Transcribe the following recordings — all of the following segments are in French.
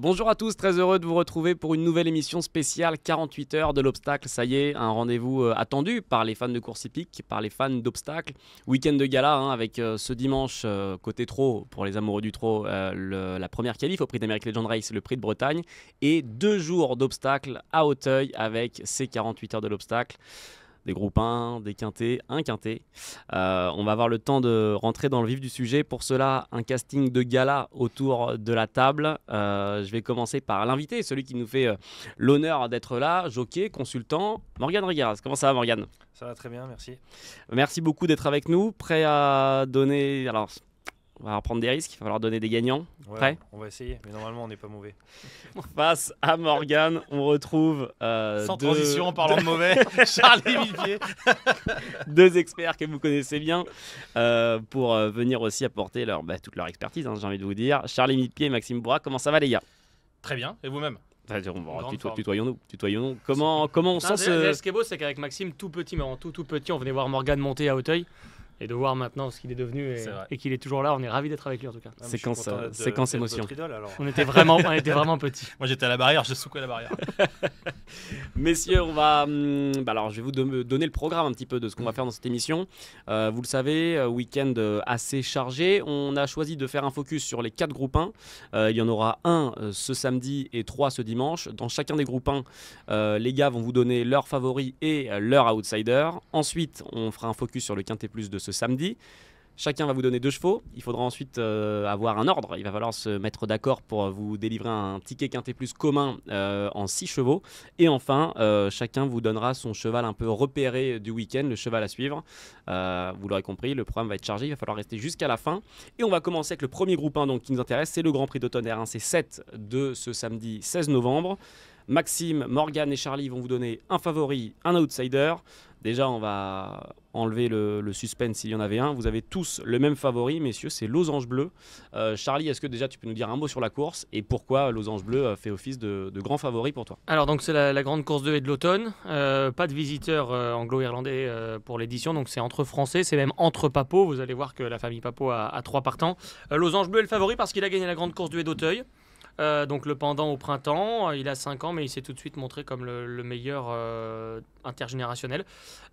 Bonjour à tous, très heureux de vous retrouver pour une nouvelle émission spéciale 48 heures de l'obstacle. Ça y est, un rendez-vous attendu par les fans de course hippique, par les fans d'obstacle. Week-end de gala avec ce dimanche côté trot, pour les amoureux du trot, la première qualif au prix d'American Legend Race, le prix de Bretagne. Et 2 jours d'obstacle à Auteuil avec ces 48 heures de l'obstacle. Des groupes 1, des quintés, un quintet. On va avoir le temps de rentrer dans le vif du sujet. Pour cela, un casting de gala autour de la table. Je vais commencer par l'invité, celui qui nous fait l'honneur d'être là, jockey, consultant, Morgane Regueras. Comment ça va, Morgane ? Ça va très bien, merci. Merci beaucoup d'être avec nous. Prêt à donner... Alors, on va prendre des risques, il va falloir donner des gagnants. Ouais, Prêt ? on va essayer, mais normalement on n'est pas mauvais. Face à Morgane, on retrouve sans transition en parlant de mauvais, Charlie Millepied. 2 experts que vous connaissez bien pour venir aussi apporter toute leur expertise, j'ai envie de vous dire. Charlie Millepied et Maxime Bourrac, comment ça va les gars ? Très bien, et vous-même ? Tutoyons-nous. Comment on sent ce... Ce qui est beau, c'est qu'avec Maxime, tout petit, mais en tout petit, on venait voir Morgane monter à Auteuil. Et de voir maintenant ce qu'il est devenu et qu'il est toujours là, on est ravis d'être avec lui en tout cas. Séquence émotion. On était vraiment petits. Moi j'étais à la barrière, je secouais la barrière. Messieurs, on va... alors je vais vous donner le programme un petit peu de ce qu'on va faire dans cette émission. Vous le savez, week-end assez chargé. On a choisi de faire un focus sur les 4 groupes 1. Il y en aura un ce samedi et 3 ce dimanche. Dans chacun des groupes 1, les gars vont vous donner leurs favoris et leurs outsiders. Ensuite, on fera un focus sur le quintet plus de ce samedi. Chacun va vous donner 2 chevaux. Il faudra ensuite avoir un ordre. Il va falloir se mettre d'accord pour vous délivrer un ticket quintet plus commun en 6 chevaux. Et enfin, chacun vous donnera son cheval un peu repéré du week-end, le cheval à suivre. Vous l'aurez compris, le programme va être chargé. Il va falloir rester jusqu'à la fin. Et on va commencer avec le premier groupe 1 qui nous intéresse. C'est le Grand Prix d'automne R1 C7 de ce samedi 16 novembre. Maxime, Morgane et Charlie vont vous donner un favori, un outsider. Déjà, on va enlever le suspense s'il y en avait un. Vous avez tous le même favori, messieurs, c'est Losange Bleu. Charlie, est-ce que déjà tu peux nous dire un mot sur la course et pourquoi Losange Bleu fait office de grand favori pour toi ? Alors donc c'est la grande course de haie de l'automne. Pas de visiteurs anglo-irlandais pour l'édition, donc c'est entre Français, c'est même entre Papo. Vous allez voir que la famille Papo a 3 partants. Losange Bleu est le favori parce qu'il a gagné la grande course de haie d'Auteuil. Donc le pendant au printemps, il a 5 ans mais il s'est tout de suite montré comme le meilleur intergénérationnel.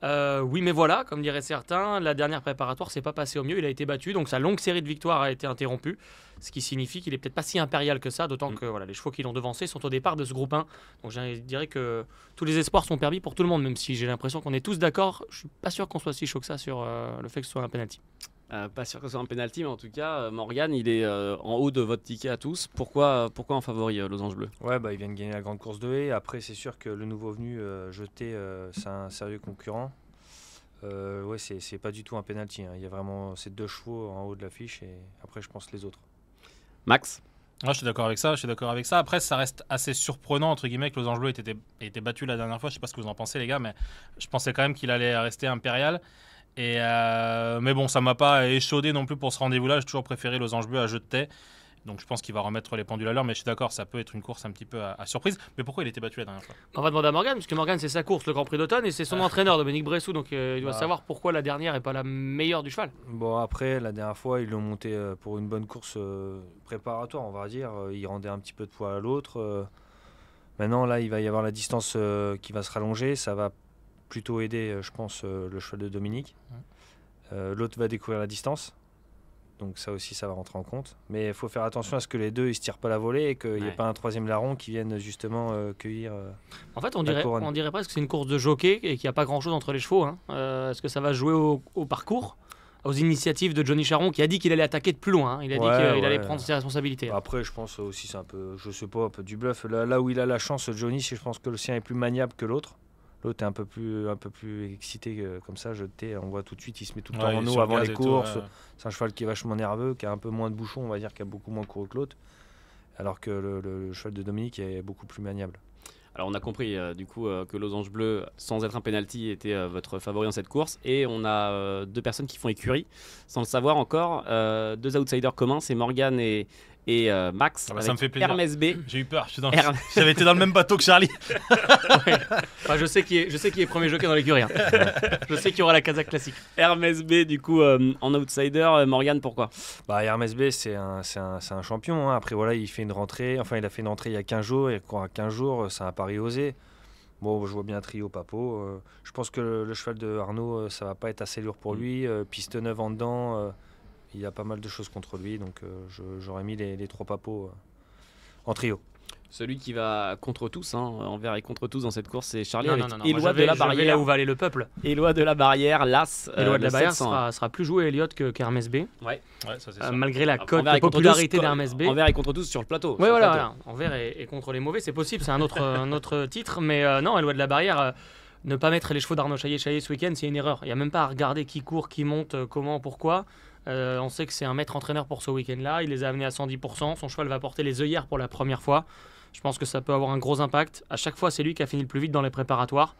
Oui mais voilà, comme diraient certains, la dernière préparatoire s'est pas passée au mieux, il a été battu, donc sa longue série de victoires a été interrompue, ce qui signifie qu'il est peut-être pas si impérial que ça, d'autant que les chevaux qui l'ont devancé sont au départ de ce groupe 1. Donc je dirais que tous les espoirs sont permis pour tout le monde, même si j'ai l'impression qu'on est tous d'accord, je suis pas sûr qu'on soit si chaud que ça sur le fait que ce soit un penalty. Pas sûr que ce soit un penalty, mais en tout cas, Morgane, il est en haut de votre ticket à tous. Pourquoi en favori, Losange Bleu ? Ouais, il vient de gagner la grande course de haie. Après, c'est sûr que le nouveau venu jeté, c'est un sérieux concurrent. Ouais, c'est pas du tout un penalty. Il y a vraiment ces 2 chevaux en haut de l'affiche et après, je pense les autres. Max ? Je suis d'accord avec ça. Après, ça reste assez surprenant, entre guillemets, que Losange Bleu ait été battu la dernière fois. Je sais pas ce que vous en pensez, les gars, mais je pensais quand même qu'il allait rester impérial. Mais bon, ça m'a pas échaudé non plus pour ce rendez-vous-là. J'ai toujours préféré Losange Bleu à jeu de tête. Donc je pense qu'il va remettre les pendules à l'heure. Mais je suis d'accord, ça peut être une course un petit peu à surprise. Mais pourquoi il était battu la dernière fois ? On va demander à Morgane, parce que Morgane c'est sa course, le Grand Prix d'automne, et c'est son entraîneur, Dominique Bressou. Donc il doit savoir pourquoi la dernière n'est pas la meilleure du cheval. Bon, après, la dernière fois, ils l'ont monté pour une bonne course préparatoire, on va dire. Il rendait un petit peu de poids à l'autre. Maintenant, là, il va y avoir la distance qui va se rallonger. Ça va plutôt aider, je pense, le cheval de Dominique. L'autre va découvrir la distance. Donc ça aussi, ça va rentrer en compte. Mais il faut faire attention à ce que les 2 ne se tirent pas la volée et qu'il n'y ait pas un 3e larron qui vienne justement cueillir En fait, on dirait presque que c'est une course de jockey et qu'il n'y a pas grand-chose entre les chevaux. Est-ce que ça va jouer au parcours, aux initiatives de Johnny Charon qui a dit qu'il allait attaquer de plus loin. Il a dit qu'il allait prendre ses responsabilités. Après, je pense aussi c'est un peu, je sais pas, un peu du bluff. Là où il a la chance, Johnny, je pense que le sien est plus maniable que l'autre. L'autre est un peu plus excité comme ça, jeté. On voit tout de suite, il se met tout le temps en eau avant les courses. C'est un cheval qui est vachement nerveux, qui a un peu moins de bouchons, on va dire, qui a beaucoup moins couru que l'autre. Alors que le cheval de Dominique est beaucoup plus maniable. Alors on a compris du coup que Losange Bleu, sans être un penalty, était votre favori dans cette course. Et on a 2 personnes qui font écurie, sans le savoir encore. 2 outsiders communs, c'est Morgane et et Max Ça avec me fait plaisir. Hermès B. J'ai eu peur, j'avais été dans le même bateau que Charlie. Enfin, je sais qui est premier jockey dans l'écurie. Hein. Je sais qu'il y aura la Kazakh classique. Hermès B, du coup, en outsider. Morgane, pourquoi? Hermès B, c'est un champion. Hein. Après, voilà, il a fait une rentrée il y a 15 jours. Et à 15 jours, c'est un pari osé. Bon, je vois bien un trio Papo. Je pense que le cheval de Arnaud, ça va pas être assez lourd pour lui. Piste neuve en dedans, il y a pas mal de choses contre lui. Donc, j'aurais mis les 3 Papos en trio. Celui qui va contre tous, envers et contre tous dans cette course, c'est Charlie Non, avec non, non. Éloi de la Je vais là Barrière. où va aller le peuple. Éloi de la Barrière, l'As. Éloi de la le Barrière 700. sera plus joué Elliott qu'Hermès B. Ouais, ça c'est sûr. Malgré la cote Envers de et contre popularité tous, d'Hermès B. Envers et contre tous sur le plateau. Oui, sur le voilà, plateau. envers et contre les mauvais, c'est possible, c'est un autre titre. Mais non, Éloi de la Barrière, ne pas mettre les chevaux d'Arnaud Chaillet ce week-end, c'est une erreur. Il n'y a même pas à regarder qui court, qui monte, comment, pourquoi. On sait que c'est un maître entraîneur pour ce week-end-là. Il les a amenés à 110%. Son cheval va porter les œillères pour la première fois. Je pense que ça peut avoir un gros impact. À chaque fois, c'est lui qui a fini le plus vite dans les préparatoires.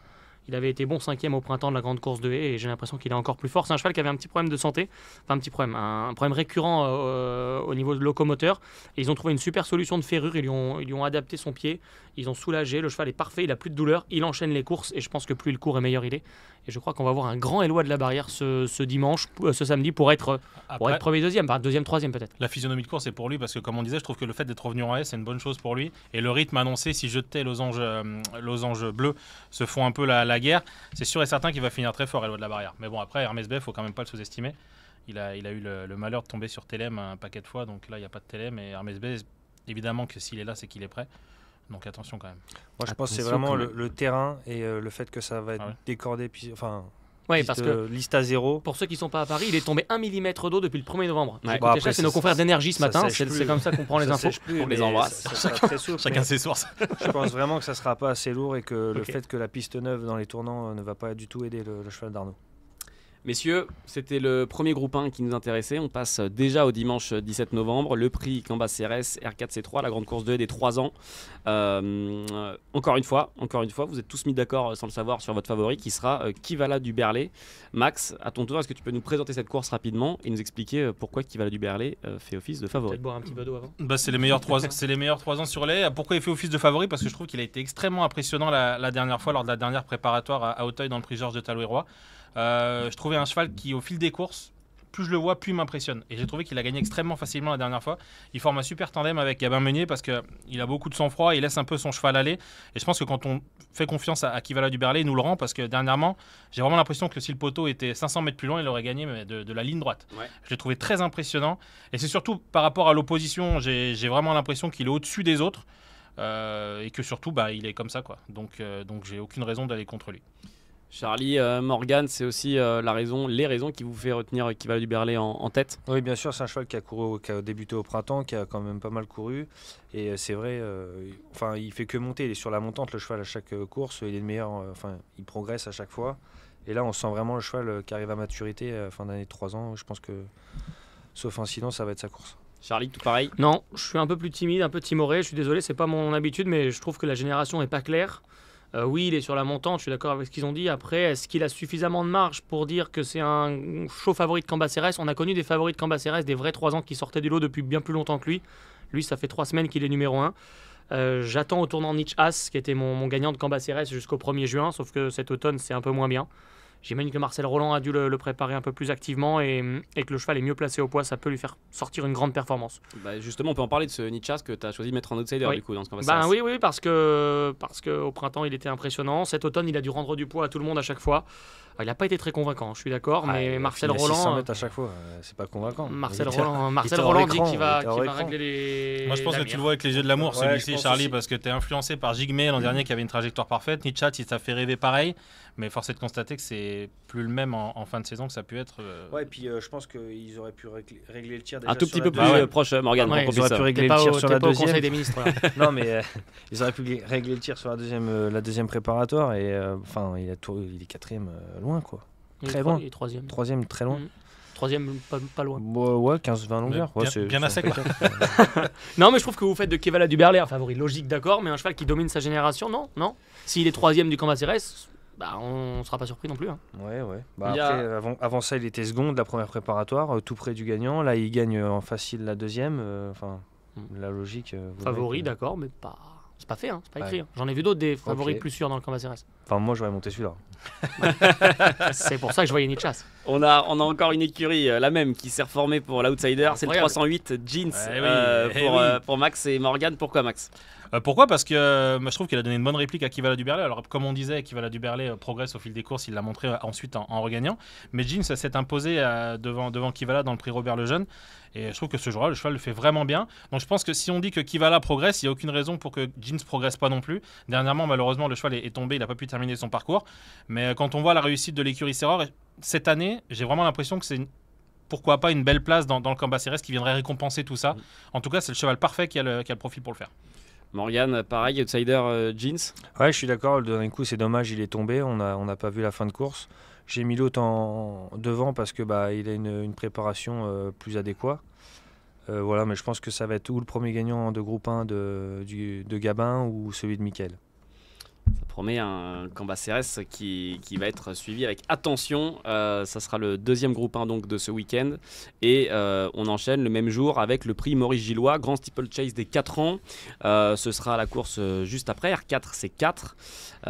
Il avait été bon 5e au printemps de la grande course de haie et j'ai l'impression qu'il est encore plus fort. C'est un cheval qui avait un petit problème de santé, enfin un problème récurrent au niveau de locomoteur. Et ils ont trouvé une super solution de ferrure, ils lui ont adapté son pied, ils ont soulagé, le cheval est parfait, il a plus de douleur, il enchaîne les courses et je pense que plus il court et meilleur il est. Et je crois qu'on va voir un grand Éloi de la Barrière ce samedi pour être premier, deuxième, deuxième, troisième peut-être. La physionomie de course c'est pour lui parce que comme on disait, je trouve que le fait d'être revenu en haie c'est une bonne chose pour lui. Et le rythme annoncé, si Jeté et Losange Bleu se font un peu la guerre, c'est sûr et certain qu'il va finir très fort Éloi de la Barrière. Mais bon, après Hermès B, faut quand même pas le sous-estimer. Il a eu le malheur de tomber sur Télém un paquet de fois, donc là il n'y a pas de Télém. Et Hermès B, évidemment que s'il est là, c'est qu'il est prêt. Donc attention quand même. Moi, je pense que c'est vraiment le terrain et le fait que ça va être décordé. Oui, parce que liste à 0. Pour ceux qui ne sont pas à Paris, il est tombé 1 mm d'eau depuis le 1er novembre. Ouais. C'est nos confrères d'énergie ce matin, c'est comme ça qu'on prend les infos. On les embrasse. Chacun ses sources. Je pense vraiment que ça ne sera pas assez lourd et que le fait que la piste neuve dans les tournants ne va pas du tout aider le cheval d'Arnaud. Messieurs, c'était le premier groupe 1 qui nous intéressait. On passe déjà au dimanche 17 novembre. Le prix Cambacérès R4C3, la grande course de haie des 3 ans. Encore une fois, vous êtes tous mis d'accord sans le savoir sur votre favori qui sera Kivala du Berlay. Max, à ton tour, est-ce que tu peux nous présenter cette course rapidement et nous expliquer pourquoi Kivala du Berlay fait office de favori? Peut-être boire un petit peu d'eau avant. C'est les meilleurs 3 ans sur les haies. Pourquoi il fait office de favori? Parce que je trouve qu'il a été extrêmement impressionnant la dernière fois lors de la dernière préparatoire à Auteuil dans le prix Georges de Talouet-Roi. Je trouvais un cheval qui au fil des courses, plus je le vois, plus il m'impressionne. Et j'ai trouvé qu'il a gagné extrêmement facilement la dernière fois. Il forme un super tandem avec Gabin Meunier parce qu'il a beaucoup de sang-froid, il laisse un peu son cheval aller. Et je pense que quand on fait confiance à Kivala du Berlay, il nous le rend parce que dernièrement, j'ai vraiment l'impression que si le poteau était 500 mètres plus loin, il aurait gagné mais de la ligne droite. Ouais. Je l'ai trouvé très impressionnant. Et c'est surtout par rapport à l'opposition, j'ai vraiment l'impression qu'il est au-dessus des autres et que surtout, il est comme ça, quoi. Donc j'ai aucune raison d'aller contre lui. Charlie, Morgane, c'est aussi les raisons qui vous fait retenir Kivala du Berlay en tête? Oui, bien sûr, c'est un cheval qui a débuté au printemps, qui a quand même pas mal couru. Et c'est vrai, il fait que monter, il est sur la montante, le cheval à chaque course, il est le meilleur, il progresse à chaque fois. Et là, on sent vraiment le cheval qui arrive à maturité à fin d'année de 3 ans. Je pense que, sauf incident, ça va être sa course. Charlie, tout pareil? Non, je suis un peu plus timide, un peu timoré, je suis désolé, c'est pas mon habitude, mais je trouve que la génération n'est pas claire. Oui, il est sur la montante, je suis d'accord avec ce qu'ils ont dit. Après, est-ce qu'il a suffisamment de marge pour dire que c'est un chaud favori de Cambacérès? On a connu des favoris de Cambacérès, des vrais 3 ans qui sortaient du lot depuis bien plus longtemps que lui. Lui, ça fait 3 semaines qu'il est numéro 1. J'attends au tournant Nietzsche As, qui était mon gagnant de Cambacérès jusqu'au 1er juin, sauf que cet automne, c'est un peu moins bien. J'imagine que Marcel Roland a dû le préparer un peu plus activement et que le cheval est mieux placé au poids, ça peut lui faire sortir une grande performance. Justement, on peut en parler de ce Nietzsche que tu as choisi de mettre en outsider du coup dans ce combat. Oui, parce que au printemps il était impressionnant. Cet automne il a dû rendre du poids à tout le monde à chaque fois. Il n'a pas été très convaincant, je suis d'accord, mais Marcel Roland. 600 mètres à chaque fois, c'est pas convaincant. Marcel Roland dit qu'il va régler les. Moi je pense que tu le vois avec les yeux de l'amour, celui-ci, Charlie, parce que tu es influencé par Jigmé l'an dernier qui avait une trajectoire parfaite. Nietzsche, il t'a fait rêver pareil, mais force est de constater que c'est plus le même en fin de saison que ça a pu être. Ouais, et puis je pense qu'ils auraient pu régler le tir déjà. Un tout petit peu plus proche, Morgane. Ils auraient pu régler le tir sur la deuxième. Conseil des ministres. Non, mais ils auraient pu régler le tir sur la deuxième préparatoire et il est 4ème loin, quoi. Très loin. Il est 3ème. 3ème, très loin. 3ème, pas loin. Ouais, 15-20 longueurs. Bien à sec. Non, mais je trouve que vous faites de Kivala du Berlay un favori logique, d'accord, mais un cheval qui domine sa génération, non. S'il est 3ème du Cambacérès, on ne sera pas surpris non plus. Hein. Ouais. Après, avant ça, il était second de la première préparatoire, tout près du gagnant. Là, il gagne en facile la deuxième. La logique. Favori, d'accord, mais pas. C'est pas fait, hein, c'est pas écrit. J'en ai vu d'autres des favoris plus sûrs dans le Cambacérès. Enfin, moi, j'aurais monté celui-là. C'est pour ça que je voyais Nichas. On a encore une écurie, la même, qui s'est reformée pour l'outsider. C'est le 308 Jeans pour Max et Morgan. Pourquoi, Max? Pourquoi? Parce que je trouve qu'il a donné une bonne réplique à Kivala Duberlet. Alors, comme on disait, Kivala Duberlet progresse au fil des courses. Il l'a montré ensuite en regagnant. Mais Jeans s'est imposé devant Kivala dans le prix Robert Lejeune. Et je trouve que ce jour-là, le cheval le fait vraiment bien. Donc je pense que si on dit que Kivala progresse, il n'y a aucune raison pour que Jeans progresse pas non plus. Dernièrement, malheureusement, le cheval est tombé. Il n'a pas pu terminer son parcours. Mais quand on voit la réussite de l'écurie Serror, cette année, j'ai vraiment l'impression que c'est pourquoi pas une belle place dans le Cambacérès qui viendrait récompenser tout ça. En tout cas, c'est le cheval parfait qui a le profil pour le faire. Morgan, pareil, outsider Jeans. Ouais, je suis d'accord. Le dernier coup, c'est dommage, il est tombé. On n'a pas vu la fin de course. J'ai mis l'autre devant parce que il a une préparation plus adéquate. Voilà, mais je pense que ça va être ou le premier gagnant de groupe 1 de Gabin ou celui de Mickaël. Ça promet un Cambacérès qui va être suivi avec attention. Ça sera le deuxième groupe 1 donc, de ce week-end. Et on enchaîne le même jour avec le prix Maurice Gillois, Grand Steeplechase des 4 ans. Ce sera la course juste après. R4, c'est 4. Et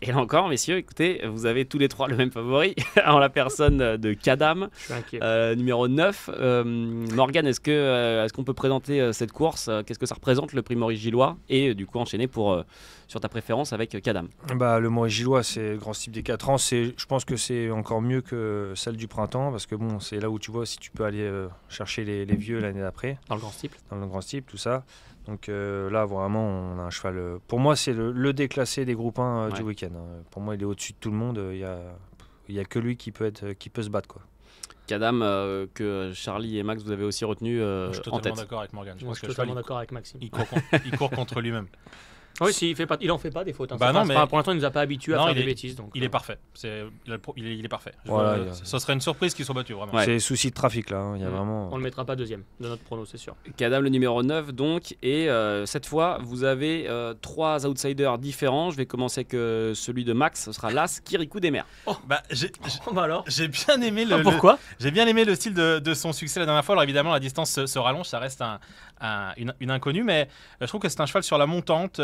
là encore, messieurs, écoutez, vous avez tous les trois le même favori en la personne de Kadam, numéro 9. Morgan, est-ce qu'on peut présenter cette course? Qu'est-ce que ça représente le prix Maurice Gillois? Et du coup, enchaîner sur ta préférence avec Kadam. Le Maurice Gillois, c'est le Grand Steep des 4 ans. Je pense que c'est encore mieux que celle du printemps parce que c'est là où tu vois si tu peux aller chercher les vieux l'année d'après. Dans le Grand Steep. Dans le Grand Steep, tout ça. Donc là, vraiment, on a un cheval. Pour moi, c'est le déclassé des groupes 1 du week-end. Pour moi, il est au-dessus de tout le monde. Il y a que lui qui peut se battre, quoi. Kadam, que Charlie et Max, vous avez aussi retenu je suis en tête. totalement d'accord avec Morgan. Je suis totalement d'accord avec Maxime. Il court contre lui-même. Oui, il en fait pas des fautes. Hein. Mais pour l'instant, il nous a pas habitués à faire des bêtises. Donc, il est parfait. Il est parfait. Voilà, ce serait une surprise qu'il soit battu, vraiment. Ouais. C'est souci de trafic là. Il y a vraiment... On le mettra pas deuxième de notre prono, c'est sûr. Kadam, le numéro 9, donc. Et cette fois, vous avez 3 outsiders différents. Je vais commencer avec celui de Max. Ce sera l'As Kirikou des Mers. J'ai bien aimé pourquoi j'ai bien aimé le style de son succès la dernière fois. Alors évidemment, la distance se rallonge. Ça reste une inconnue. Mais je trouve que c'est un cheval sur la montante.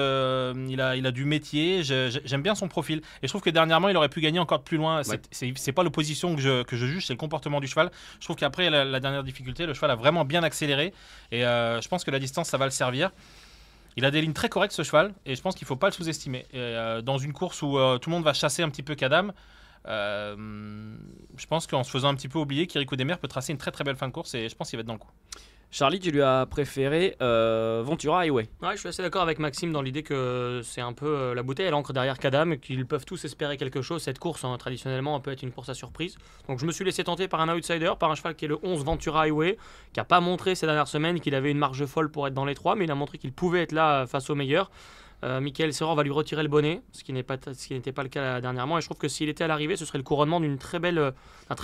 Il a du métier, j'aime bien son profil et je trouve que dernièrement il aurait pu gagner encore plus loin. C'est pas l'opposition que je juge, c'est le comportement du cheval. Je trouve qu'après la dernière difficulté, le cheval a vraiment bien accéléré et je pense que la distance ça va le servir. Il a des lignes très correctes ce cheval et je pense qu'il faut pas le sous-estimer. Dans une course où tout le monde va chasser un petit peu Kadam, je pense qu'en se faisant un petit peu oublier, Kirikou des Mers peut tracer une très très belle fin de course et je pense qu'il va être dans le coup. Charlie, tu lui as préféré Ventura Highway. Ouais, je suis assez d'accord avec Maxime dans l'idée que c'est un peu la bouteille à l'encre derrière Kadam et qu'ils peuvent tous espérer quelque chose. Cette course, traditionnellement, peut être une course à surprise. Donc je me suis laissé tenter par un outsider, par un cheval qui est le 11 Ventura Highway, qui n'a pas montré ces dernières semaines qu'il avait une marge folle pour être dans les 3, mais il a montré qu'il pouvait être là face aux meilleurs. Mickaël Serror va lui retirer le bonnet, ce qui n'était pas le cas dernièrement. Et je trouve que s'il était à l'arrivée, ce serait le couronnement d'un très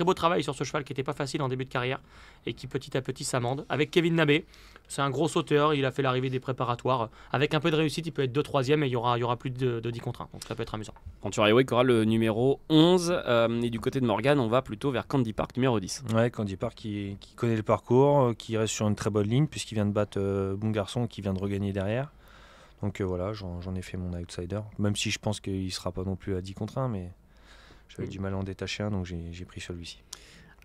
beau travail sur ce cheval qui n'était pas facile en début de carrière et qui petit à petit s'amende. Avec Kevin Nabé, c'est un gros sauteur, il a fait l'arrivée des préparatoires. Avec un peu de réussite, il peut être 2-3e et il y aura plus de 10 contre 1. Donc ça peut être amusant. Ventura Highway qui aura le numéro 11. Et du côté de Morgan, on va plutôt vers Candy Park, numéro 10. Ouais, Candy Park qui connaît le parcours, qui reste sur une très bonne ligne puisqu'il vient de battre Bon Garçon qui vient de regagner derrière. Donc voilà, j'en ai fait mon outsider. Même si je pense qu'il ne sera pas non plus à 10 contre 1, mais j'avais du mal à en détacher un, donc j'ai pris celui-ci.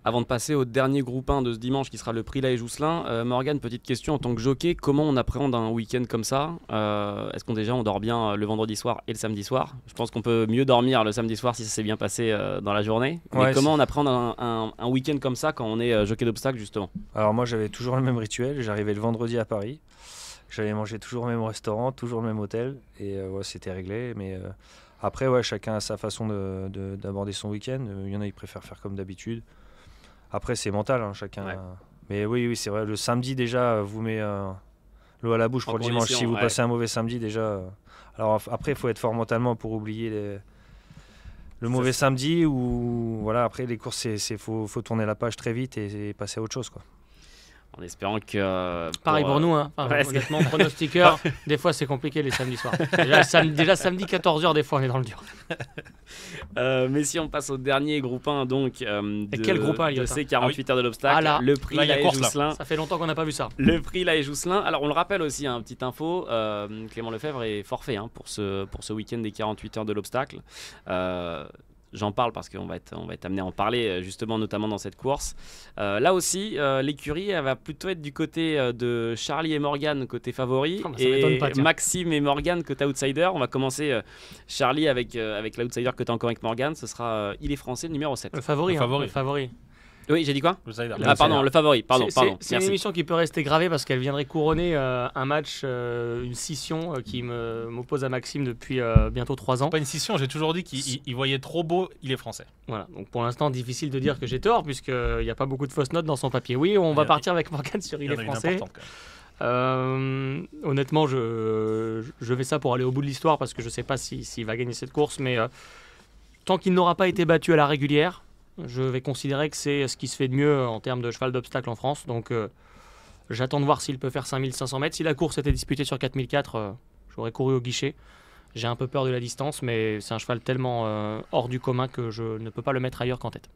Avant de passer au dernier groupe 1 de ce dimanche qui sera le prix Laë Jousselin, Morgane, petite question en tant que jockey, comment on appréhende un week-end comme ça? Est-ce qu'on dort bien le vendredi soir et le samedi soir? Je pense qu'on peut mieux dormir le samedi soir si ça s'est bien passé dans la journée. Mais comment on appréhende un week-end comme ça quand on est jockey d'obstacle justement? Alors moi j'avais toujours le même rituel, j'arrivais le vendredi à Paris. J'allais manger toujours au même restaurant, toujours le même hôtel, et c'était réglé. Mais après, chacun a sa façon d'aborder son week-end. Il y en a qui préfèrent faire comme d'habitude. Après, c'est mental, chacun. Ouais. Mais oui, c'est vrai. Le samedi, déjà, vous met l'eau à la bouche pour le dimanche. Si vous passez un mauvais samedi, déjà. Alors après, il faut être fort mentalement pour oublier le mauvais samedi. Ou voilà, après, les courses, faut tourner la page très vite et passer à autre chose, quoi. En espérant que. Pareil pour nous, hein. ouais, Honnêtement, pronostiqueur, des fois c'est compliqué les samedis soirs. Déjà samedi 14h, des fois on est dans le dur. Mais si on passe au dernier groupe 1, donc. Quel groupe 1, de Elliot, ces 48 heures de l'obstacle. Ah là. Le prix Là, il y a La course, là. Jousselin. Ça fait longtemps qu'on n'a pas vu ça. Le prix La Jousselin. Alors on le rappelle aussi, hein, petite info, Clément Lefebvre est forfait pour ce week-end des 48 heures de l'obstacle. J'en parle parce qu'on va être amené à en parler justement notamment dans cette course. Là aussi, l'écurie elle va plutôt être du côté de Charlie et Morgan côté favori Oh, bah, ça m'étonne pas, tiens. Maxime et Morgan côté outsider. On va commencer Charlie avec l'outsider côté encore avec Morgan. Ce sera Il est français numéro 7. Le favori. Le hein, favori. le favori. Oui, j'ai dit quoi? Outsider. Ah pardon, le favori. Pardon. C'est une Merci. émission qui peut rester gravée parce qu'elle viendrait couronner un match, une scission qui m'oppose à Maxime depuis bientôt 3 ans. Pas une scission, j'ai toujours dit qu'il voyait trop beau, il est français. Voilà, donc pour l'instant difficile de dire que j'ai tort puisqu'il n'y a pas beaucoup de fausses notes dans son papier. Oui, on va partir avec Morgan sur Il Il y est en a une français. importante, quand même. Honnêtement, je vais ça pour aller au bout de l'histoire parce que je ne sais pas s'il va gagner cette course, mais tant qu'il n'aura pas été battu à la régulière, je vais considérer que c'est ce qui se fait de mieux en termes de cheval d'obstacle en France. Donc j'attends de voir s'il peut faire 5500 mètres. Si la course était disputée sur 4004, j'aurais couru au guichet. J'ai un peu peur de la distance, mais c'est un cheval tellement hors du commun que je ne peux pas le mettre ailleurs qu'en tête.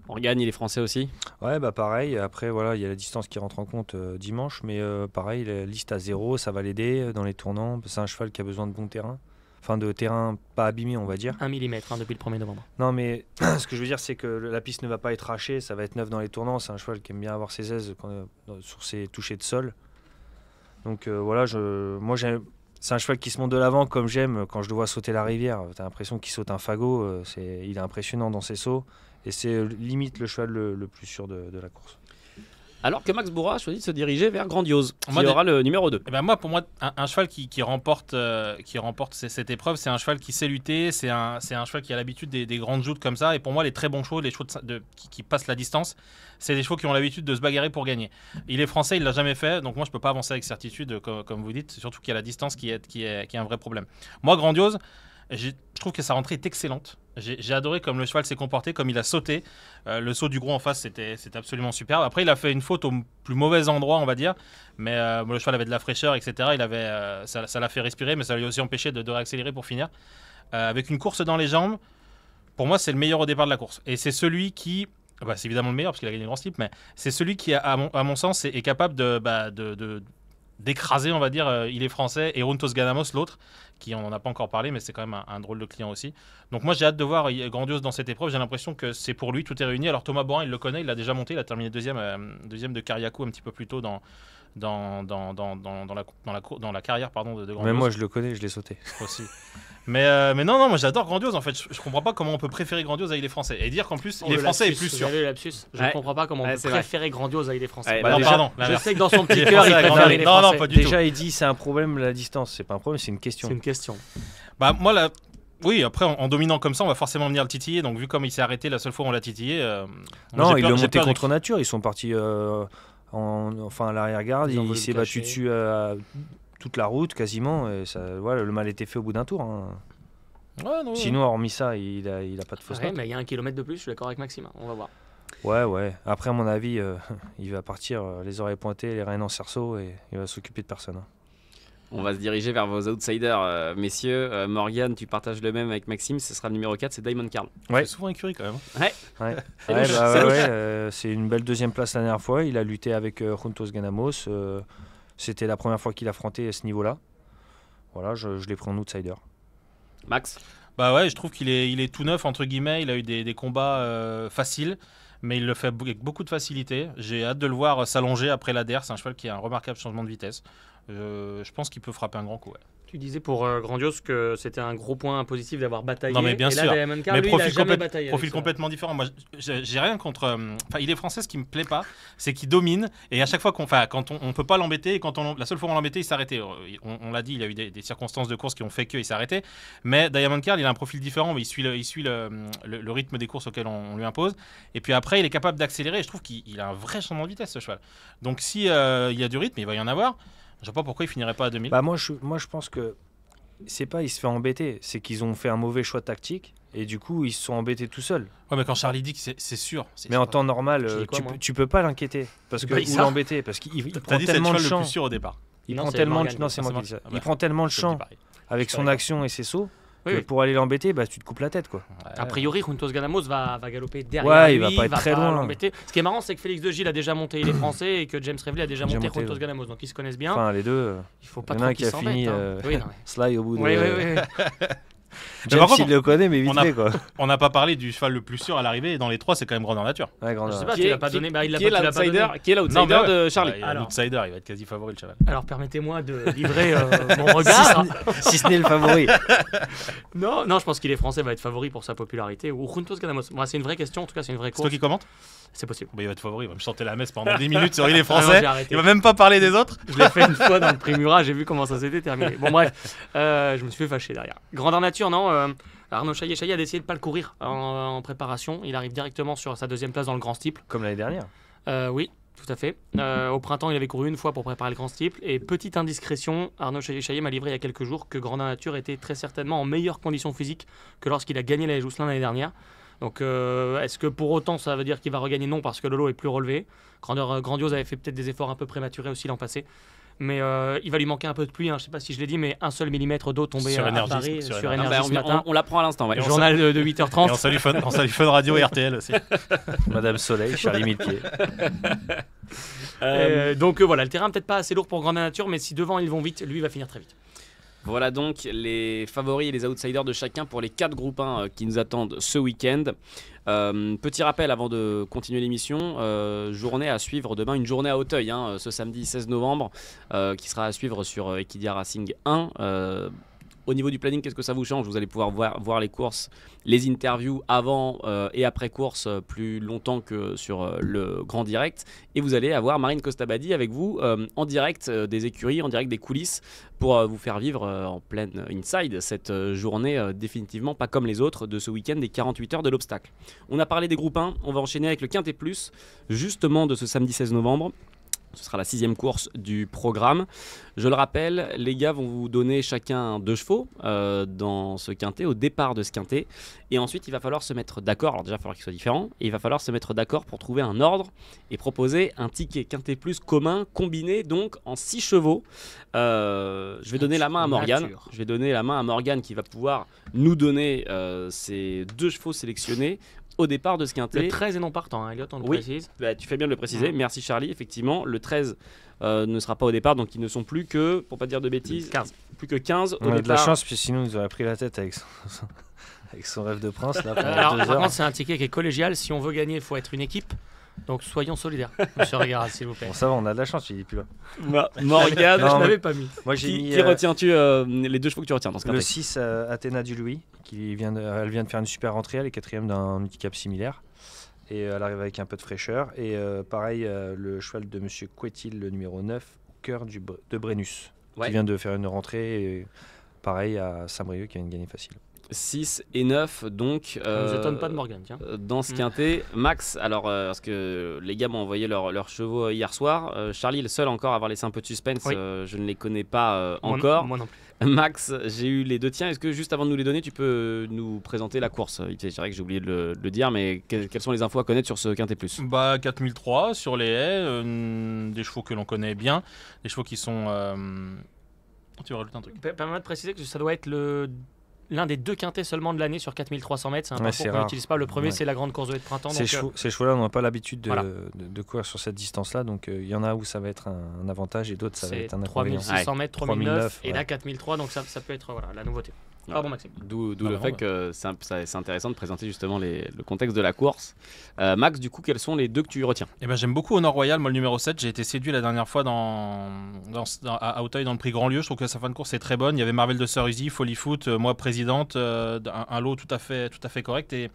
Morgan, il est français aussi. Ouais, bah pareil. Après, voilà, il y a la distance qui rentre en compte dimanche, mais pareil, la liste à 0, ça va l'aider dans les tournants. C'est un cheval qui a besoin de bon terrain. Enfin, de terrain pas abîmé, on va dire. 1 mm depuis le 1er novembre. Non, mais ce que je veux dire, c'est que la piste ne va pas être hachée, ça va être neuf dans les tournants. C'est un cheval qui aime bien avoir ses aises sur ses touchés de sol. Donc voilà, c'est un cheval qui se monte de l'avant comme j'aime quand je le vois sauter la rivière. T'as l'impression qu'il saute un fagot. Il est impressionnant dans ses sauts. Et c'est limite le cheval le plus sûr de la course. Alors que Max Bourra a choisi de se diriger vers Grandiose, qui Moi, aura le numéro 2. Eh ben pour moi, un cheval qui remporte cette épreuve, c'est un cheval qui sait lutter, c'est un cheval qui a l'habitude des grandes joutes comme ça. Et pour moi, les très bons chevaux, les chevaux qui passent la distance, c'est des chevaux qui ont l'habitude de se bagarrer pour gagner. Il est français, il l'a jamais fait, donc moi je peux pas avancer avec certitude, comme vous dites, surtout qu'il y a la distance qui est un vrai problème. Moi, Grandiose, je trouve que sa rentrée est excellente. J'ai adoré comme le cheval s'est comporté, comme il a sauté. Le saut du gros en face, c'était absolument superbe. Après, il a fait une faute au plus mauvais endroit, on va dire. Mais le cheval avait de la fraîcheur, etc. Ça l'a fait respirer, mais ça lui a aussi empêché de réaccélérer pour finir. Avec une course dans les jambes, pour moi, c'est le meilleur au départ de la course. Et c'est celui qui... c'est évidemment le meilleur, parce qu'il a gagné le grand slip, mais c'est celui qui, à mon sens, est capable d'écraser, on va dire, Il est français et Runtos Ganamos, l'autre, qui on n'en a pas encore parlé, mais c'est quand même un drôle de client aussi. Donc moi j'ai hâte de voir Grandiose dans cette épreuve. J'ai l'impression que c'est pour lui, tout est réuni. Alors Thomas Borin, il le connaît, il l'a déjà monté, il a terminé deuxième de Cariaco un petit peu plus tôt dans la carrière de Grandiose. Même moi je le connais, je l'ai sauté. Aussi. Mais non, moi j'adore Grandiose en fait. Je comprends pas comment on peut préférer Grandiose à Il est français. Et dire qu'en plus Il est français est plus sûr. Vous avez le lapsus. Je ne comprends pas comment on peut préférer Grandiose à Il est français. Ouais, Non, déjà, pardon. Je sais que dans son petit cœur, il préfère Il est Non, français. pas du tout. Déjà, il dit c'est un problème la distance. C'est pas un problème, c'est une question. C'est une question. Moi oui, après en dominant comme ça, on va forcément venir le titiller. Donc vu comme il s'est arrêté la seule fois où on l'a titillé, Non, il j'ai l'a peur monté de- contre nature. Ils sont partis à l'arrière-garde. Ils ont Il voulu s'est le battu cacher. dessus toute la route quasiment. Et voilà, le mal était fait au bout d'un tour. Hein. Ouais, non, Sinon, hormis ça, il a pas de fausse Ouais, note. mais il y a 1 kilomètre de plus, je suis d'accord avec Maxime. On va voir. Ouais. Après, à mon avis, il va partir les oreilles pointées, les rênes en cerceau et il va s'occuper de personne. Hein. On va se diriger vers vos outsiders, messieurs. Morgan, tu partages le même avec Maxime. Ce sera le numéro 4, c'est Diamond Carl. Ouais. C'est souvent écurie quand même. Ouais, louche. c'est une belle deuxième place la dernière fois. Il a lutté avec Juntos Ganamos. C'était la première fois qu'il affrontait à ce niveau-là. Voilà, je l'ai pris en outsider. Max? Bah ouais, je trouve qu'il est tout neuf entre guillemets. Il a eu des combats faciles, mais il le fait avec beaucoup de facilité. J'ai hâte de le voir s'allonger après la DER. C'est un cheval qui a un remarquable changement de vitesse. Je pense qu'il peut frapper un grand coup. Ouais. Tu disais pour Grandiose que c'était un gros point positif d'avoir bataillé. Non, mais bien et là, sûr. Diamond Carl, Mais lui, il a jamais bataillé. profil avec ça. complètement différent. Moi, j'ai rien contre. Il est français. Ce qui me plaît pas, c'est qu'il domine et à chaque fois quand on peut pas l'embêter et la seule fois où on l'embêtait, il s'arrêtait. On l'a dit, il a eu des circonstances de course qui ont fait qu'il s'est arrêté. Mais Diamond Carl, il a un profil différent. Mais il suit le rythme des courses auxquelles on lui impose. Et puis après, il est capable d'accélérer. Et je trouve qu'il a un vrai changement de vitesse ce cheval. Donc si il y a du rythme, il va y en avoir. Je vois pas pourquoi il finirait pas à 2000. Bah moi je pense que c'est pas il se fait embêter, c'est qu'ils ont fait un mauvais choix tactique et du coup ils se sont embêtés tout seuls. Ouais, mais quand Charlie dit que c'est sûr. Mais en temps normal, Je dis quoi, moi tu peux pas l'inquiéter parce que Bah, ou ça. l'embêter parce qu'il T'as prend dit c'est le tellement de cheval le champ. plus sûr au départ. Il Non, prend c'est tellement de Morgan. non, c'est moi qui dis ça. Ah Il bah, prend tellement de Je te dis champ pareil. avec Je suis son d'accord. action et ses sauts Oui, que oui. pour aller l'embêter, bah tu te coupes la tête quoi. A priori, Juntos Ganamos va galoper derrière Ouais, lui, il va pas être très loin. l'embêter. Ce qui est marrant, c'est que Félix de Gilles a déjà monté les Français et que James Reveley a déjà Déjà monté monté, Juntos ouais. Ganamos, donc ils se connaissent bien. Enfin les deux, Il faut pas il y en a trop un qui qu'ils a s'embêtent. fini Oui, non, mais- Sly au bout de. Oui, oui, oui. James par contre, il le connaît mais vite on a- fait quoi. On n'a pas parlé du cheval le plus sûr à l'arrivée, et dans les trois, c'est quand même Grandeur Nature. Ouais, grandeur. Je sais pas, Qui tu est- l'as pas qui- donné. Bah, il l'a Qui est pas- tu l'as pas l'outsider donné. qui est l'outsider mais ouais. de Charlie? Ouais, il y a Alors. l'outsider, il va être quasi favori le cheval. Alors permettez-moi de livrer mon regard. Si ce n'est le favori. Non, non, je pense qu'il est français, va être favori pour sa popularité. Ou Juntos Ganamos. Moi, c'est une vraie question, en tout cas, c'est une vraie C'est toi course. qui commente? C'est possible. Bah, il va être favori, il va me chanter la messe pendant 10 minutes sur il est Ah non, français. j'ai arrêté. Il va même pas parler des autres. Je l'ai fait une fois dans le Primura, j'ai vu comment ça s'était terminé. Bon, bref, je me suis fait fâcher derrière. Grandeur Nature, non. Arnaud Chaillet a décidé de pas le courir en préparation. Il arrive directement sur sa deuxième place dans le grand steeple. Comme l'année dernière. Oui, tout à fait. Au printemps, il avait couru une fois pour préparer le grand steeple. Et petite indiscrétion, Arnaud Chaillet m'a livré il y a quelques jours que Grandeur Nature était très certainement en meilleure condition physique que lorsqu'il a gagné la Jousselin l'année dernière. Donc, est-ce que pour autant ça veut dire qu'il va regagner? Non, parce que le lot est plus relevé. Grandiose avait fait peut-être des efforts un peu prématurés aussi l'an passé. Mais il va lui manquer un peu de pluie. Je ne sais pas si je l'ai dit, mais un seul millimètre d'eau tombé Sur à Énergie, Paris sur sur Énergie. Énergie ce matin. On l'apprend à l'instant. Ouais. Et on Journal de Et 8h30. on salue Fun Radio et RTL aussi. Madame Soleil, Charlie Millepied. Donc voilà, le terrain peut-être pas assez lourd pour Grandeur Nature, mais si devant ils vont vite, lui il va finir très vite. Voilà donc les favoris et les outsiders de chacun pour les 4 groupes 1 qui nous attendent ce week-end. Petit rappel avant de continuer l'émission, journée à suivre demain, une journée à Auteuil, ce samedi 16 novembre, qui sera à suivre sur Equidia Racing 1. Au niveau du planning, qu'est-ce que ça vous change? Vous allez pouvoir voir les courses, les interviews avant et après course plus longtemps que sur le grand direct. Et vous allez avoir Marine Costabadi avec vous en direct des écuries, en direct des coulisses pour vous faire vivre en pleine inside cette journée définitivement pas comme les autres de ce week-end des 48 heures de l'obstacle. On a parlé des groupes 1, on va enchaîner avec le Quintet Plus, justement de ce samedi 16 novembre. Ce sera la 6e course du programme. Je le rappelle, les gars vont vous donner chacun 2 chevaux dans ce quintet, au départ de ce quintet. Et ensuite, il va falloir se mettre d'accord. Alors déjà, il va falloir qu'ils soient différents. Et il va falloir se mettre d'accord pour trouver un ordre et proposer un ticket quintet plus commun, combiné donc en 6 chevaux. Je vais donner la main à Morgane. Nature. Je vais donner la main à Morgane qui va pouvoir nous donner ces 2 chevaux sélectionnés au départ de ce quintet. Le 13 et non partant, Elliot, on le Oui. précise. Bah, tu fais bien de le préciser. Mhm. Merci Charlie. Effectivement, le 13 ne sera pas au départ, donc ils ne sont plus que, pour pas dire de bêtises, 15. plus que 15 au On a de la départ. chance, puis sinon ils auraient pris la tête avec avec son rêve de prince là pendant Alors, 2 par heures. contre, c'est un ticket qui est collégial. Si on veut gagner, il faut être une équipe. Donc soyons solidaires. Monsieur Regarde, s'il vous plaît. Bon, ça va, on a de la chance, il est plus là. Morgane, Non, Je mais- l'avais pas mis. Moi j'ai mis qui retiens-tu les 2 chevaux que tu retiens dans ce le quintet? 6 Athéna du Louis, elle vient de faire une super rentrée, elle est 4ème d'un handicap similaire. Et elle arrive avec un peu de fraîcheur. Et pareil, le cheval de Monsieur Couetil, le numéro 9, au cœur de Brennus, Ouais. qui vient de faire une rentrée. Et pareil à Saint-Brieuc, qui vient de gagner facile. 6 et 9, donc. Ça nous étonne pas de Morgane, tiens. Dans ce quintet, Max, alors parce que les gars m'ont envoyé leurs chevaux hier soir. Charlie est le seul encore à avoir laissé un peu de suspense. Oui. Je ne les connais pas Moi- encore. Moi non plus. Max, j'ai eu les 2 tiens. Est-ce que juste avant de nous les donner, tu peux nous présenter la course? C'est vrai que j'ai oublié de le dire, mais quelles sont les infos à connaître sur ce quintet plus? Bah 4003 sur les haies, des chevaux que l'on connaît bien, des chevaux qui sont... Tu veux rajouter un truc? Permets-moi de préciser que ça doit être l'un des 2 quintets seulement de l'année sur 4300 mètres. C'est un Ouais, parcours c'est qu'on rare. n'utilise pas. Le premier, Ouais. c'est la grande course de haie de printemps. Ces chevaux-là n'ont pas l'habitude Voilà. de courir sur cette distance-là. Donc il y en a où ça va être un avantage et d'autres ça va C'est être un inconvénient. 3600 mètres, 3009 3009, et là ouais. 4003. Donc ça peut être la nouveauté. Pardon, Maxime. D'où Ah le bah fait non, que c'est intéressant de présenter justement le contexte de la course. Max, du coup, quels sont les 2 que tu retiens? Eh ben, j'aime beaucoup Honor Royal, moi le numéro 7. J'ai été séduit la dernière fois à Auteuil dans le prix Grand Lieu. Je trouve que sa fin de course est très bonne. Il y avait Marvel de Cerisy, Folly Foot, moi présidente, un lot tout à fait correct. Et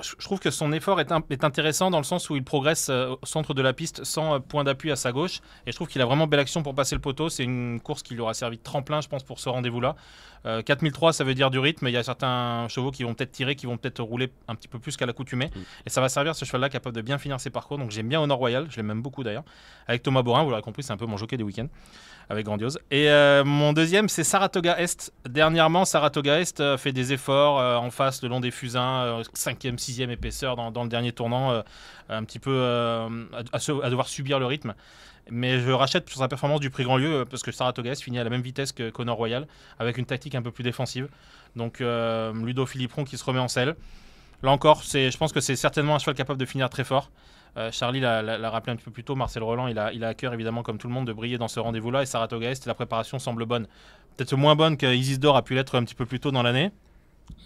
je trouve que son effort est intéressant dans le sens où il progresse au centre de la piste sans point d'appui à sa gauche. Et je trouve qu'il a vraiment belle action pour passer le poteau. C'est une course qui lui aura servi de tremplin, je pense, pour ce rendez-vous-là. 4003, ça veut dire du rythme. Il y a certains chevaux qui vont peut-être tirer, qui vont peut-être rouler un petit peu plus qu'à l'accoutumée. Et ça va servir ce cheval-là capable de bien finir ses parcours. Donc j'aime bien Honor Royal, je l'aime même beaucoup d'ailleurs. Avec Thomas Borin, vous l'aurez compris, c'est un peu mon jockey des week-ends. Avec Grandiose. Et mon deuxième, c'est Saratoga Est. Dernièrement, Saratoga Est fait des efforts en face le long des fusains, 5e, 6e épaisseur dans le dernier tournant, un petit peu à devoir subir le rythme. Mais je rachète sur sa performance du prix Grandlieu parce que Saratoga Est finit à la même vitesse qu'Honor Royal, avec une tactique un peu plus défensive. Donc Ludo Philippon qui se remet en selle. Là encore, je pense que c'est certainement un cheval capable de finir très fort. Charlie l'a rappelé un petit peu plus tôt, Marcel Roland, il a à cœur évidemment comme tout le monde de briller dans ce rendez-vous-là, et Saratoga Est, la préparation semble bonne. Peut-être moins bonne qu'Isidore a pu l'être un petit peu plus tôt dans l'année.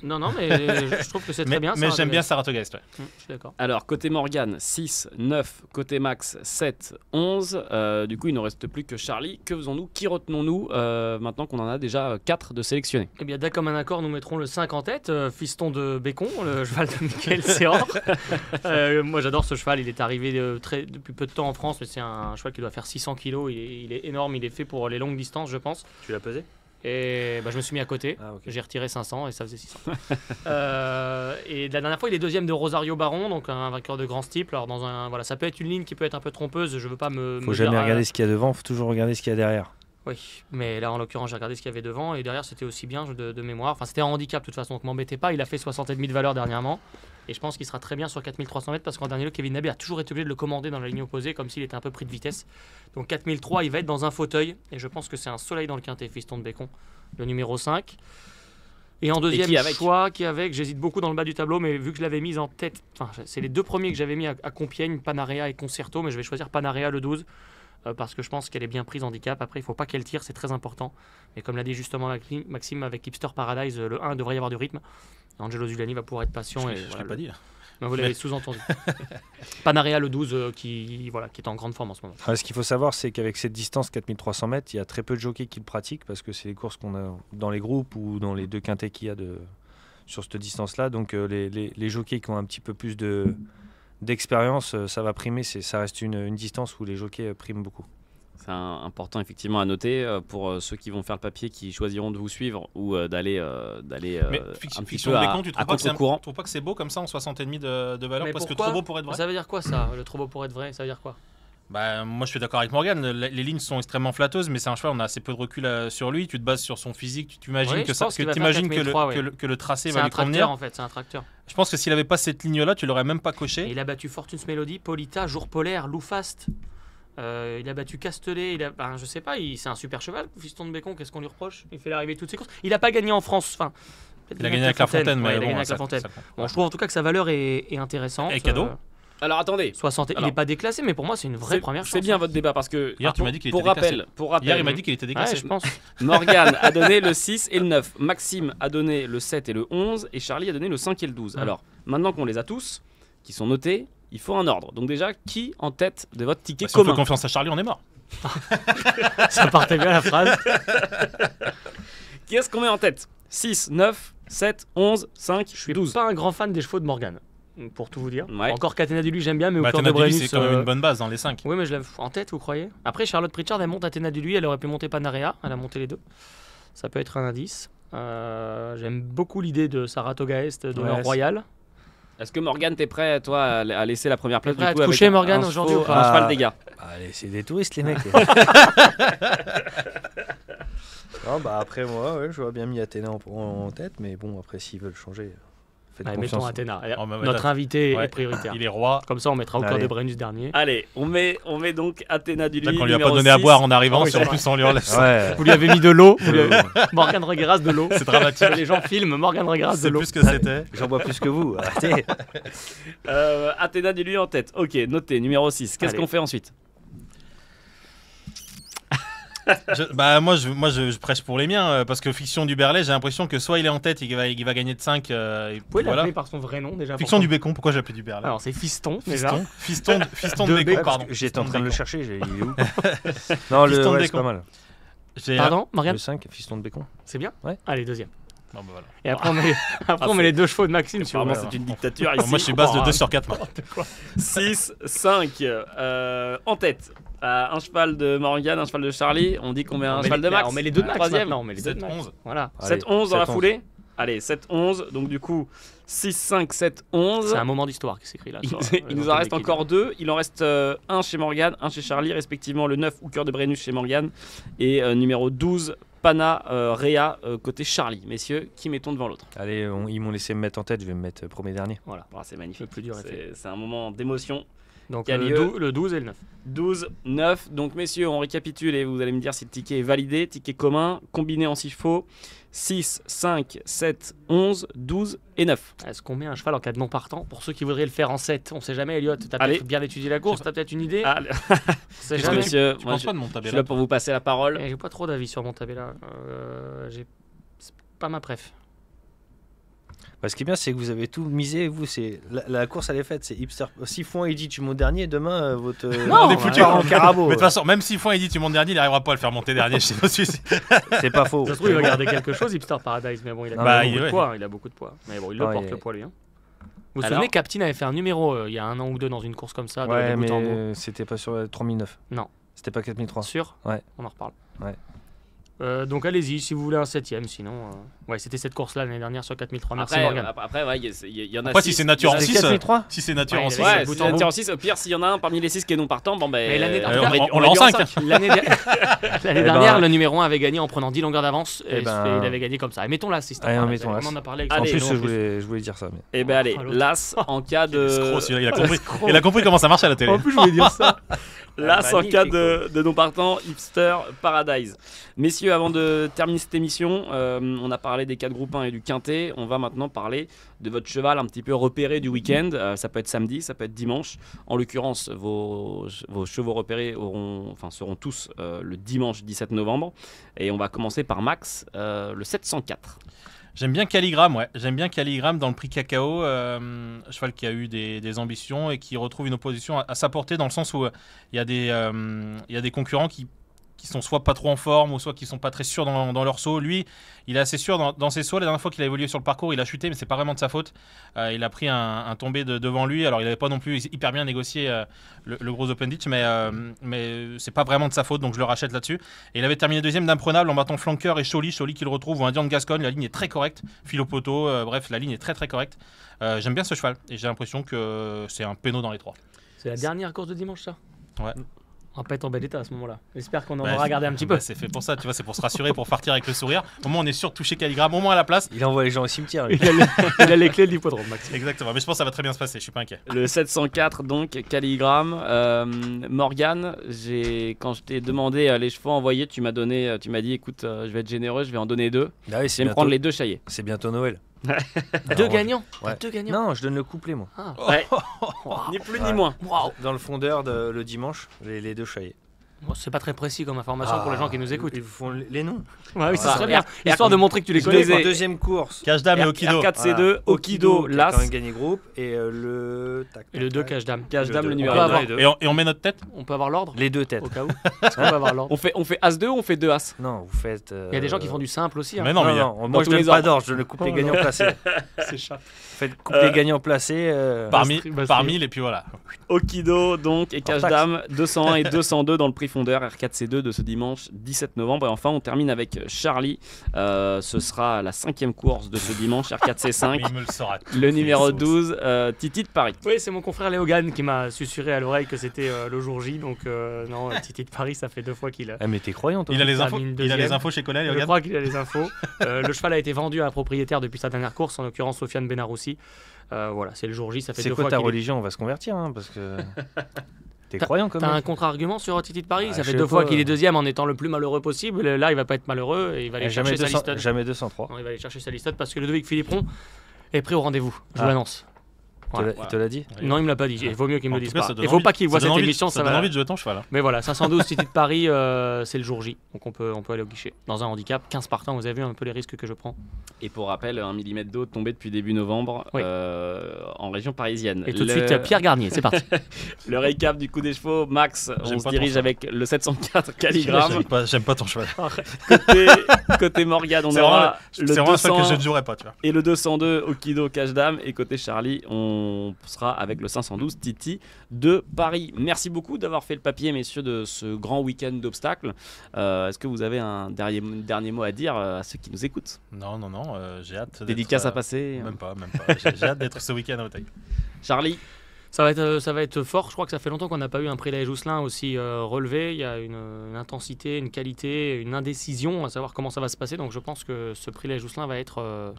Non, mais je trouve que c'est très bien. Mais j'aime bien Saratoga Est, ouais. Je suis d'accord. Alors, côté Morgane, 6, 9, côté Max, 7, 11. Du coup, il ne reste plus que Charlie. Que faisons-nous? Qui retenons-nous maintenant qu'on en a déjà 4 de sélectionnés? Eh bien, d'accord, comme un accord, nous mettrons le 5 en tête, fiston de Bécon, le cheval de Michael Séor. Moi, j'adore ce cheval. Il est arrivé depuis peu de temps en France, mais c'est un cheval qui doit faire 600 kilos. Il est énorme. Il est fait pour les longues distances, je pense. Tu l'as pesé? Et je me suis mis à côté, J'ai retiré 500 et ça faisait 600. Et la dernière fois, il est deuxième de Rosario Baron, donc un vainqueur de grand style. Alors ça peut être une ligne qui peut être un peu trompeuse, je veux pas faut jamais regarder ce qu'il y a devant, faut toujours regarder ce qu'il y a derrière. Oui, mais là en l'occurrence j'ai regardé ce qu'il y avait devant et derrière c'était aussi bien de mémoire. Enfin c'était un handicap de toute façon, donc m'embêtez pas, il a fait 60,5 de valeur dernièrement. Et je pense qu'il sera très bien sur 4300 mètres parce qu'en dernier lieu, Kevin Nabé a toujours été obligé de le commander dans la ligne opposée comme s'il était un peu pris de vitesse. Donc 4003, il va être dans un fauteuil et je pense que c'est un soleil dans le quintet, fiston de Bécon, le numéro 5. Et en deuxième choix, j'hésite beaucoup dans le bas du tableau, mais vu que je l'avais mise en tête, c'est les deux premiers que j'avais mis à Compiègne, Panarea et Concerto, mais je vais choisir Panarea le 12. Parce que je pense qu'elle est bien prise handicap. Après, il ne faut pas qu'elle tire, c'est très important. Et comme l'a dit justement Maxime avec Hipster Paradise, le 1 devrait y avoir du rythme. Angelo Giuliani va pouvoir être patient. Je ne l'ai pas dit. Mais vous l'avez sous-entendu. Panarea le 12 qui est en grande forme en ce moment. Ce qu'il faut savoir, c'est qu'avec cette distance 4300 mètres, il y a très peu de jockeys qui le pratiquent parce que c'est les courses qu'on a dans les groupes ou dans les deux quintets qu'il y a sur cette distance-là. Donc les jockeys qui ont un petit peu plus d'expérience, ça va primer. Ça reste une distance où les jockeys priment beaucoup. C'est important effectivement à noter pour ceux qui vont faire le papier, qui choisiront de vous suivre ou d'aller un petit peu à contre-courant. Tu trouves pas que c'est beau comme ça en 60,5 de valeur? Mais parce que trop beau pour être vrai. Ça veut dire quoi ça, le trop beau pour être vrai? Ça veut dire quoi? Moi je suis d'accord avec Morgane, les lignes sont extrêmement flatteuses, mais c'est un cheval, on a assez peu de recul sur lui, tu te bases sur son physique, tu imagines que le tracé va lui convenir. En fait, c'est un tracteur. Je pense que s'il avait pas cette ligne là, tu l'aurais même pas coché. Et il a battu Fortune's Melody, Polita, Jour Polaire, Loufast. Il a battu Castellet, je sais pas, c'est un super cheval, fiston de Bécon, qu'est-ce qu'on lui reproche? Il fait l'arrivée de toutes ses courses. Il a pas gagné en France, il a gagné avec La Fontaine, mais il a gagné avec La Fontaine. Bon, je trouve en tout cas que sa valeur est intéressante. Et cadeau. Alors attendez, 60, il n'est pas déclassé, mais pour moi c'est une vraie première chance. C'est bien votre débat parce que hier tu m'as dit qu'il était déclassé. Pour rappel, hier il m'a dit qu'il était déclassé. Je pense. Morgane a donné le 6 et le 9, Maxime a donné le 7 et le 11 et Charlie a donné le 5 et le 12. Alors maintenant qu'on les a tous, qui sont notés, il faut un ordre. Donc déjà, qui en tête de votre ticket commun? Si on fait confiance à Charlie, on est mort. Ça partait bien la phrase. Qui est-ce qu'on met en tête? 6, 9, 7, 11, 5, 12. Je suis pas un grand fan des chevaux de Morgane, pour tout vous dire. Ouais. Encore Catena du Lui, j'aime bien, mais au cœur Athéna de Brennus, c'est quand même une bonne base dans les 5. Oui, mais je l'ai en tête, vous croyez? Après, Charlotte Pritchard, elle monte Athéna du Lui, elle aurait pu monter Panarea, elle a monté les deux. Ça peut être un indice. J'aime beaucoup l'idée de Saratoga Est, de Royal. Est-ce que Morgane, t'es prêt, toi, à laisser la première place du coup, à te coucher, Morgane, aujourd'hui ou pas? Un cheval des gars. Allez, c'est des touristes, les mecs. Non, après moi, je vois bien mis Athéna en tête, mais bon, après s'ils veulent changer, faites confiance. Mettons Athéna. Notre invité est prioritaire. Il est roi. Comme ça, on mettra au cœur de Brennus dernier. Allez, on met donc Athéna du Lui. On lui a pas donné à boire en arrivant, en plus on lui enlève ça. Vous lui avez mis de l'eau. Morgane Regueras de l'eau. C'est dramatique. Les gens filment Morgane Regueras de l'eau. C'est plus que c'était. J'en bois plus que vous. Arrêtez. Athéna du Lui en tête. Ok, noté, numéro 6. Qu'est-ce qu'on fait ensuite? Moi je prêche pour les miens parce que Fiction du Berlay, j'ai l'impression que soit il est en tête et qu'il va gagner de 5. Vous pouvez l'appeler par son vrai nom déjà? Fiction du Bécon, pourquoi j'ai appelé du Berlay? Alors c'est Fiston déjà. Fiston de Bécon, pardon. J'étais en train de le chercher, il est où? Non, c'est pas mal. Pardon, Morgane? Le 5, Fiston de Bécon. C'est bien? Ouais. Allez, deuxième. Non, bah voilà. Et après, on met les 2 chevaux de Maxime sur. Apparemment, ouais, c'est une ouais. dictature Alors, ici. moi, je suis base de 2 sur 4. 6, 5 en tête. Un cheval de Morgan, un cheval de Charlie. On dit qu'on met un cheval de Max. On met les 2 de Max. Troisième. Maintenant, on met les 2 de Max. 7-11. Voilà. 7-11 dans la 7-11. foulée. Allez, 7-11. Donc du coup, 6, 5, 7, 11. C'est un moment d'histoire qui s'écrit là. Il, sur, il nous en reste encore 2. Il en reste un chez Morgan, un chez Charlie, respectivement le 9 ou cœur de Brennus chez Morgan et numéro 12 Pana Réa côté Charlie. Messieurs, qui mettons devant l'autre? Allez, ils m'ont laissé me mettre en tête, je vais me mettre premier dernier. Voilà. Ah, c'est magnifique. Le plus dur est fait. C'est un moment d'émotion. Donc qui a lieu. le 12 et le 9. 12, 9. Donc messieurs, on récapitule et vous allez me dire si le ticket est validé. Ticket commun, combiné en 6 chevaux. 6, 5, 7, 11, 12 et 9. Est-ce qu'on met un cheval en cas de non partant? Pour ceux qui voudraient le faire en 7, on sait jamais, Elliot. T'as Allez. peut-être bien étudié la course, t'as peut-être une idée. Allez, On sait Qu'est-ce jamais. que messieurs, Tu moi, penses je pas de mon je suis tabella là pour vous passer la parole. J'ai pas trop d'avis sur mon tabella. C'est pas ma préf. Bah, ce qui est bien, c'est que vous avez tout misé. Vous, c'est la course, elle est faite. C'est hipster. Si Fouin il dit tu montes dernier, demain votre. on est foutu. en carabo. Mais de toute façon, même si Fouin il dit tu montes dernier, il n'arrivera pas à le faire monter dernier chez nos Suisses. C'est pas faux. Ça se trouve, il va garder quelque chose, Hipster Paradise, mais bon, il a Non, quand même mais beaucoup de ouais. poids. Il a beaucoup de poids. Mais bon, il le Ouais, porte il- le poids, lui. Hein. Vous vous Alors souvenez, Captain avait fait un numéro il y a 1 an ou 2 dans une course comme ça, de Ouais, bout en bout. mais c'était pas sur 3009. Non. C'était pas 4003. Sûr? Ouais. On en reparle. Ouais. Donc allez-y, si vous voulez un 7ème, sinon. Ouais, c'était cette course-là l'année dernière sur 4003. Merci Après, Morgan. après ouais, il y en a Après, six. si c'est nature en Il y en a 6, 4003 si c'est nature Ouais, en il 6. avait- Ouais, bout c'est en bout. nature en 6. Au pire, s'il y en a un parmi les 6 qui est non partant, bon ben. Mais l'année- on le rend 5. L'année Eh dernière, ben- le numéro 1 avait gagné en prenant 10 longueurs d'avance et Eh ben- il avait gagné comme ça. Et mettons l'assistant. Allez, mettons l'As. On en a parlé avec En Allez, plus, Angelo, je voulais dire ça. Mais... Eh ben allez, Oh, l'autre. l'As en cas de. Escroc, celui-là, il a compris. Il a compris comment ça marche à la télé. En plus, je voulais dire ça. L'As en Magnifique, cas de non partant, Hipster Paradise. Messieurs, avant de terminer cette émission, on a parlé des 4 groupes 1 et du quintet. On va maintenant parler de votre cheval un petit peu repéré du week-end. Ça peut être samedi, ça peut être dimanche. En l'occurrence, vos chevaux repérés seront tous le dimanche 17 novembre. Et on va commencer par Max, le 704. J'aime bien Calligramme, ouais. J'aime bien Calligramme dans le prix Cacao. Cheval qui a eu des ambitions et qui retrouve une opposition à sa portée dans le sens où il y a des concurrents qui sont soit pas trop en forme ou soit qui sont pas très sûrs dans leur saut. Lui, il est assez sûr dans ses sauts. La dernière fois qu'il a évolué sur le parcours, il a chuté, mais c'est pas vraiment de sa faute. Il a pris un tombé devant lui. Alors, il avait pas non plus hyper bien négocié le gros Open Ditch, mais c'est pas vraiment de sa faute, donc je le rachète là-dessus. Et il avait terminé deuxième d'imprenable en battant Flanker et Choly qui le retrouve, ou Indian de Gascogne. La ligne est très correcte. Fil au poteau, bref, la ligne est très très correcte. J'aime bien ce cheval et j'ai l'impression que c'est un péno dans les 3. C'est la dernière course de dimanche, ça? Ouais. On va pas être en bel état à ce moment-là. J'espère qu'on en Bah, aura regardé un petit peu. C'est fait pour ça, tu vois, c'est pour se rassurer, pour partir avec le sourire. Au moins, on est sûr de toucher Calligramme, au moins à la place. Il envoie les gens au cimetière. lui. Il a les clés de l'hippodrome, Max. Exactement, mais je pense que ça va très bien se passer, je suis pas inquiet. Le 704, donc, Calligramme. Morgan, quand je t'ai demandé les chevaux envoyés, tu m'as dit écoute, je vais être généreux, je vais en donner 2. Ah oui, Je vais me prendre les 2 chaillés. C'est bientôt Noël. Deux gagnants. Ouais. Deux gagnants. Non, je donne le couplet, moi. Ah. Ouais. Ni plus ni Ouais. moins. Waouh. Dans le fondeur le dimanche, les 2 chaillés. Bon, c'est pas très précis comme information pour les gens qui nous écoutent. Ils vous font les noms. Ouais, oui, c'est Ah, très bien. et- Histoire de montrer que tu les je connais. les ai- En deuxième course. Cash Dame et Okido. R4C2, Okido, qui a quand même Las, gagné groupe. Et le. Et le 2 cache dame. Cash Dame, le deux. numéro On peut 2. avoir- Et on met notre tête. On peut avoir l'ordre Les 2 têtes. au cas où. Est-ce qu'on peut avoir l'ordre? On fait As-2 ou on fait 2 As? Non, vous faites. Il y a des gens qui font du simple aussi. Hein. Mais non, mais il y a- Non, moi je tous les donne pas ordres. d'ordre, je donne le couple des gagnants placés. C'est chat. Faites couple des gagnants placés. parmi, Bastry. par 1000 et puis voilà. Okido donc et Cash taxe. Dame 201 et 202 dans le prix fondeur R4C2 de ce dimanche 17 novembre. Et enfin on termine avec Charlie. Ce sera la 5e course de ce dimanche Mais R4C5. il me le saura. Le numéro 12, Titi de Paris. Oui, c'est mon confrère Léogan qui m'a susurré à l'oreille que c'était le jour J. Donc, non, Titi de Paris, ça fait 2 fois qu'il. Ah, mais t'es croyant, toi. Il a les Ça a infos. mis une Il a les deuxième. infos chez Collet, Je regarde. crois qu'il a les infos. Le cheval a été vendu à un propriétaire depuis sa dernière course, en l'occurrence Sofiane Benaroussi. Voilà, c'est le jour J. Ça fait C'est 2 quoi fois ta qu'il est- religion? On va se convertir, hein, parce que. T'es croyant quand T'as un même. contre-argument sur Titi de Paris? Ah, Ça je fait sais 2 fois pas. qu'il est deuxième en étant le plus malheureux possible. Là, il va pas être malheureux et il va aller Jamais, chercher sa 200, liste. jamais 203. Non, il va aller chercher sa liste parce que Ludovic Philippon est pris au rendez-vous. Je vous Ah. l'annonce. Il te l'a dit? Non, il me l'a pas dit. Il vaut mieux qu'il me En le tout dise cas, pas. ça donne Il faut envie- pas qu'il voit ça donne cette envie- émission, ça Ça donne va. envie de jouer ton cheval. Hein. Mais voilà, 512 City de Paris, c'est le jour J. Donc on peut aller au guichet. Dans un handicap, 15 partants, vous avez vu un peu les risques que je prends. Et pour rappel, 1 mm d'eau tombé depuis début novembre Oui. En région parisienne. Et tout de suite, Pierre Garnier, c'est parti. Le récap du coup des chevaux, Max, J'aime on se pas ton dirige cheval. avec le 704 Calligramme. J'aime pas ton cheval. Côté Morgane, on C'est aura c'est le vraiment un cheval que 200 je ne jouerai pas, tu vois. et le 202 Okido Cash Dame. Et côté Charlie, on sera avec le 512 Titi de Paris. Merci beaucoup d'avoir fait le papier, messieurs, de ce grand week-end d'obstacles. Est-ce que vous avez un dernier mot à dire à ceux qui nous écoutent? Non, j'ai hâte. d'être, Dédicace à passer. Même pas. J'ai hâte d'être ce week-end à Auteuil. Charlie? Ça va être fort. Je crois que ça fait longtemps qu'on n'a pas eu un prix La Jousselin aussi relevé. Il y a une intensité, une qualité, une indécision à savoir comment ça va se passer. Donc je pense que ce prix La Jousselin va être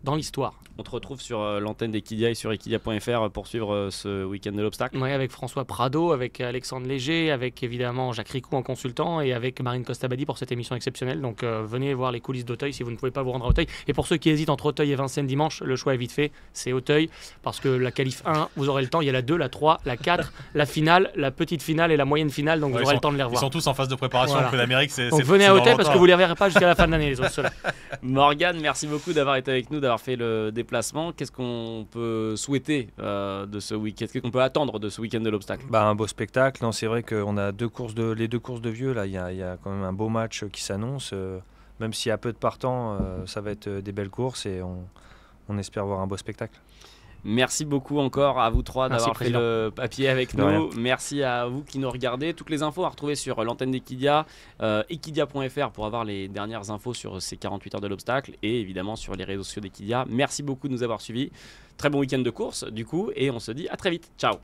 dans l'histoire. On te retrouve sur l'antenne d'Equidia et sur equidia.fr pour suivre ce week-end de l'obstacle. Ouais, avec François Prado, avec Alexandre Léger, avec évidemment Jacques Ricou en consultant et avec Marine Costabadi pour cette émission exceptionnelle. Donc venez voir les coulisses d'Auteuil si vous ne pouvez pas vous rendre à Auteuil. Et pour ceux qui hésitent entre Auteuil et Vincennes dimanche, le choix est vite fait, c'est Auteuil. Parce que la qualif 1, vous aurez le temps, il y a la 2, la 3, la 4, la finale, la petite finale et la moyenne finale. Donc Ouais, vous aurez le temps de les Ils revoir. sont tous en phase de préparation. Voilà. Que l'Amérique, c'est. Donc venez à Auteuil parce que vous ne les reverrez pas jusqu'à la fin de l'année, les autres ceux-là. Morgane, merci beaucoup d'avoir été avec nous, d'avoir fait le déplacement. Qu'est-ce qu'on peut souhaiter de ce week-end? Qu'est-ce qu'on peut attendre de ce week-end de l'obstacle? Un beau spectacle. Non, c'est vrai qu'on a les deux courses de vieux. Là, il y a quand même un beau match qui s'annonce. Même s'il y a peu de partants, ça va être des belles courses et on espère voir un beau spectacle. Merci beaucoup encore à vous trois Merci, d'avoir fait président. le papier avec De nous. rien. Merci à vous qui nous regardez. Toutes les infos à retrouver sur l'antenne d'Equidia, equidia.fr pour avoir les dernières infos sur ces 48 heures de l'obstacle et évidemment sur les réseaux sociaux d'Equidia. Merci beaucoup de nous avoir suivis. Très bon week-end de course du coup et on se dit à très vite. Ciao.